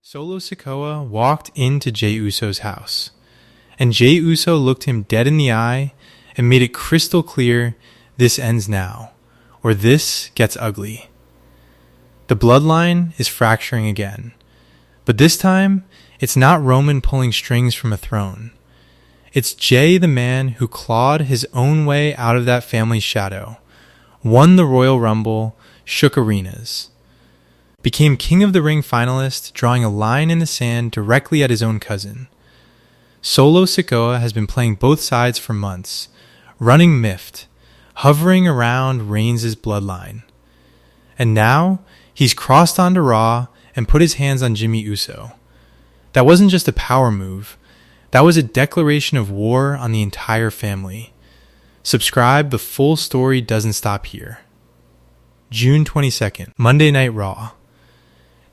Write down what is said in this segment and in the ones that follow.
Solo Sikoa walked into Jey Uso's house, and Jey Uso looked him dead in the eye and made it crystal clear this ends now, or this gets ugly. The bloodline is fracturing again, but this time it's not Roman pulling strings from a throne. It's Jey, the man who clawed his own way out of that family's shadow, won the Royal Rumble, shook arenas, became King of the Ring finalist, drawing a line in the sand directly at his own cousin. Solo Sikoa has been playing both sides for months, running miffed, hovering around Reigns' bloodline. And now, he's crossed onto Raw and put his hands on Jimmy Uso. That wasn't just a power move, that was a declaration of war on the entire family. Subscribe, the full story doesn't stop here. June 22nd, Monday Night Raw.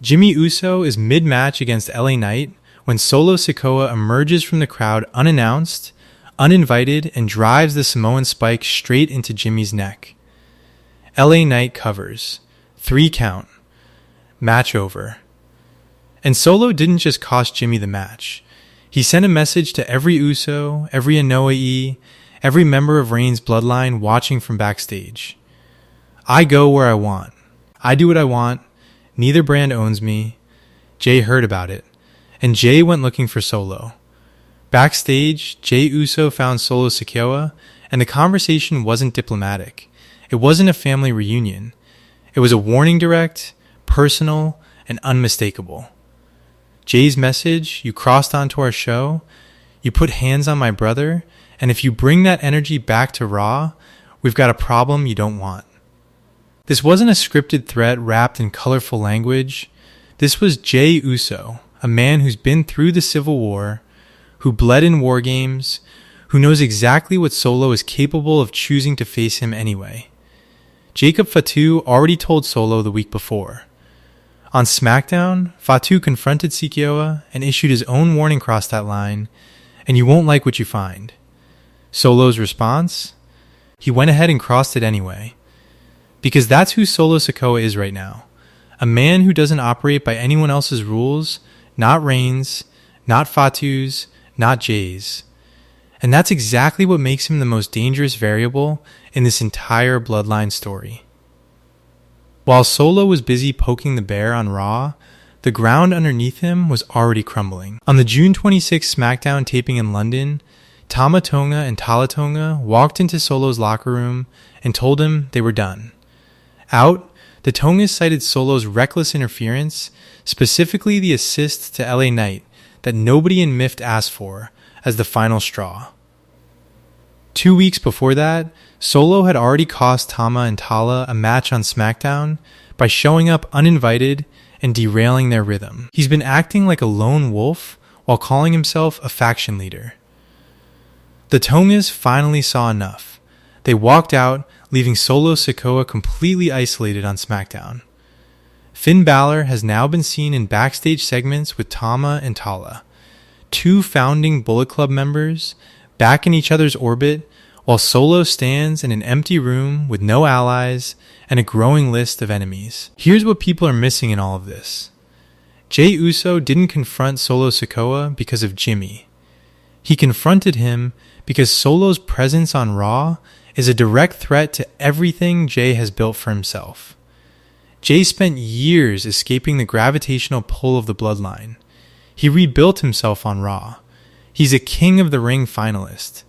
Jimmy Uso is mid-match against LA Knight when Solo Sikoa emerges from the crowd unannounced, uninvited, and drives the Samoan Spike straight into Jimmy's neck. LA Knight covers. 3 count. Match over. And Solo didn't just cost Jimmy the match. He sent a message to every Uso, every Anoa'i, every member of Reigns' bloodline watching from backstage. I go where I want. I do what I want. Neither brand owns me. Jey heard about it, and Jey went looking for Solo. Backstage, Jey Uso found Solo Sikoa, and the conversation wasn't diplomatic. It wasn't a family reunion. It was a warning direct, personal, and unmistakable. Jey's message: you crossed onto our show, you put hands on my brother, and if you bring that energy back to Raw, we've got a problem you don't want. This wasn't a scripted threat wrapped in colorful language. This was Jey Uso, a man who's been through the Civil War, who bled in war games, who knows exactly what Solo is capable of choosing to face him anyway. Jacob Fatu already told Solo the week before. On SmackDown, Fatu confronted Sikoa and issued his own warning across that line, and you won't like what you find. Solo's response? He went ahead and crossed it anyway. Because that's who Solo Sikoa is right now. A man who doesn't operate by anyone else's rules, not Reigns, not Fatu's, not Jey's. And that's exactly what makes him the most dangerous variable in this entire bloodline story. While Solo was busy poking the bear on Raw, the ground underneath him was already crumbling. On the June 26th SmackDown taping in London, Tama Tonga and Talla Tonga walked into Solo's locker room and told him they were done. Out, the Tongas cited Solo's reckless interference, specifically the assist to LA Knight that nobody in MIFT asked for, as the final straw. 2 weeks before that, Solo had already cost Tama and Talla a match on SmackDown by showing up uninvited and derailing their rhythm. He's been acting like a lone wolf while calling himself a faction leader. The Tongas finally saw enough. They walked out, leaving Solo Sikoa completely isolated on SmackDown. Finn Balor has now been seen in backstage segments with Tama and Talla, 2 founding Bullet Club members, back in each other's orbit, while Solo stands in an empty room with no allies and a growing list of enemies. Here's what people are missing in all of this. Jey Uso didn't confront Solo Sikoa because of Jimmy. He confronted him because Solo's presence on Raw is a direct threat to everything Jey has built for himself. Jey spent years escaping the gravitational pull of the bloodline. He rebuilt himself on Raw. He's a King of the Ring finalist.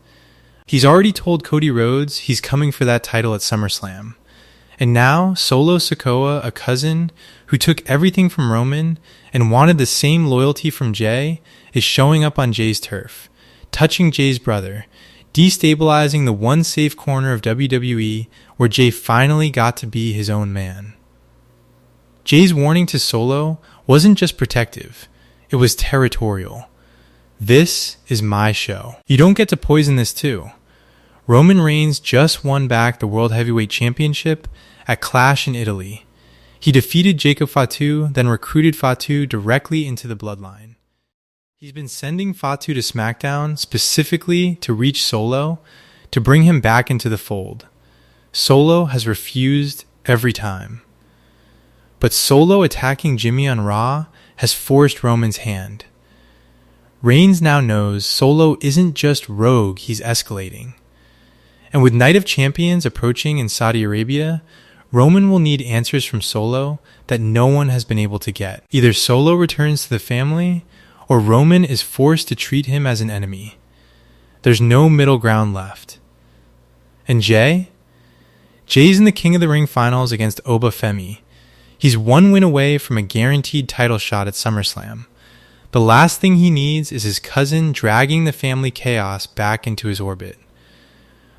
He's already told Cody Rhodes he's coming for that title at SummerSlam. And now, Solo Sikoa, a cousin who took everything from Roman and wanted the same loyalty from Jey, is showing up on Jey's turf, touching Jey's brother, destabilizing the one safe corner of WWE where Jey finally got to be his own man. Jey's warning to Solo wasn't just protective, it was territorial. This is my show. You don't get to poison this too. Roman Reigns just won back the World Heavyweight Championship at Clash in Italy. He defeated Jacob Fatu, then recruited Fatu directly into the bloodline. He's been sending Fatu to SmackDown specifically to reach Solo, to bring him back into the fold. Solo has refused every time. But Solo attacking Jimmy on Raw has forced Roman's hand. Reigns now knows Solo isn't just rogue, he's escalating. And with Night of Champions approaching in Saudi Arabia, Roman will need answers from Solo that no one has been able to get. Either Solo returns to the family, or Roman is forced to treat him as an enemy. There's no middle ground left. And Jey? Jey's in the King of the Ring finals against Oba Femi. He's one win away from a guaranteed title shot at SummerSlam. The last thing he needs is his cousin dragging the family chaos back into his orbit.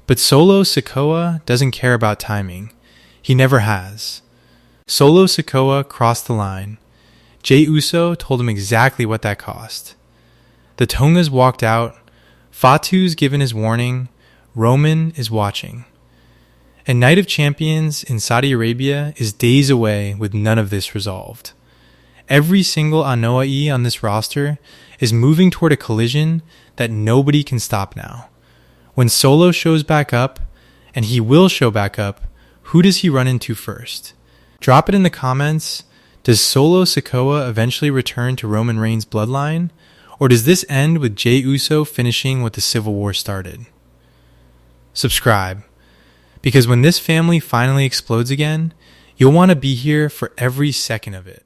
But Solo Sikoa doesn't care about timing. He never has. Solo Sikoa crossed the line. Jey Uso told him exactly what that cost. The Tongas walked out. Fatu's given his warning. Roman is watching. And Night of Champions in Saudi Arabia is days away with none of this resolved. Every single Anoa'i on this roster is moving toward a collision that nobody can stop now. When Solo shows back up, and he will show back up, who does he run into first? Drop it in the comments. Does Solo Sikoa eventually return to Roman Reigns' bloodline? Or does this end with Jey Uso finishing what the Civil War started? Subscribe. Because when this family finally explodes again, you'll want to be here for every second of it.